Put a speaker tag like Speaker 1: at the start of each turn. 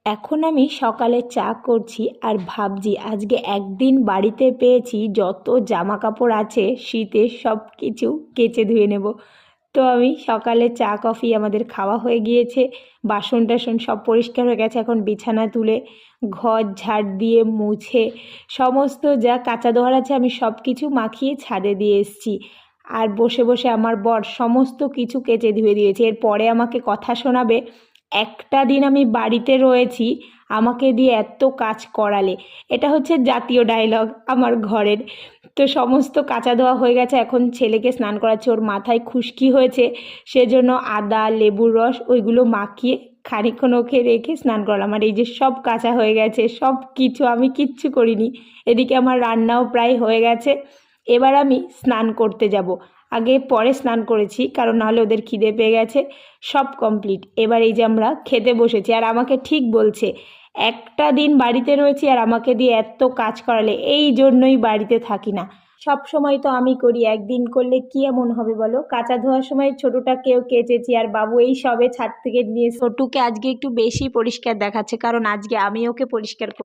Speaker 1: এখন আমি সকালে চা করছি আর ভাবছি আজকে একদিন বাড়িতে পেয়েছি, যত জামা কাপড় আছে শীতের সব কিছু কেচে ধুয়ে নেব। তো আমি সকালে চা কফি আমাদের খাওয়া হয়ে গিয়েছে, বাসন টাসন সব পরিষ্কার হয়ে গেছে। এখন বিছানা তুলে ঘর ঝাড় দিয়ে মুছে সমস্ত যা কাঁচা ধোয়ার আছে আমি সব কিছু মাখিয়ে ছাদে দিয়ে এসেছি। আর বসে বসে আমার বর সমস্ত কিছু কেচে ধুয়ে দিয়েছে। এরপরে আমাকে কথা শোনাবে, একটা দিন আমি বাড়িতে রয়েছি, আমাকে দিয়ে এত কাজ করালে। এটা হচ্ছে জাতীয় ডায়লগ আমার ঘরের। তো সমস্ত কাঁচা ধোয়া হয়ে গেছে, এখন ছেলেকে স্নান করাচ্ছে, ওর মাথায় খুশকি হয়েছে, সেজন্য আদা লেবুর রস ওইগুলো মাখিয়ে খানিকক্ষণ ওকে রেখে স্নান করলাম। আর এই যে সব কাঁচা হয়ে গেছে, সব কিছু আমি কিচ্ছু করিনি। এদিকে আমার রান্নাও প্রায় হয়ে গেছে। এবার আমি স্নান করতে যাব। আগে পরে স্নান করেছি, কারণ নাহলে ওদের খিদে পেয়ে গেছে। সব কমপ্লিট, এবার এই যে আমরা খেতে বসেছি। আর আমাকে ঠিক বলছে, একটা দিন বাড়িতে রয়েছি আর আমাকে দিয়ে এত কাজ করালে, এই জন্যই বাড়িতে থাকি না। সব সময় তো আমি করি, একদিন করলে কি এমন হবে বলো? কাঁচা ধোয়ার সময় ছোটটাকেও কেচেছি, আর বাবু এই সবে ছাদ থেকে নিয়ে ছোটুকে আজকে একটু বেশি পরিষ্কার দেখাচ্ছে, কারণ আজকে আমি ওকে পরিষ্কার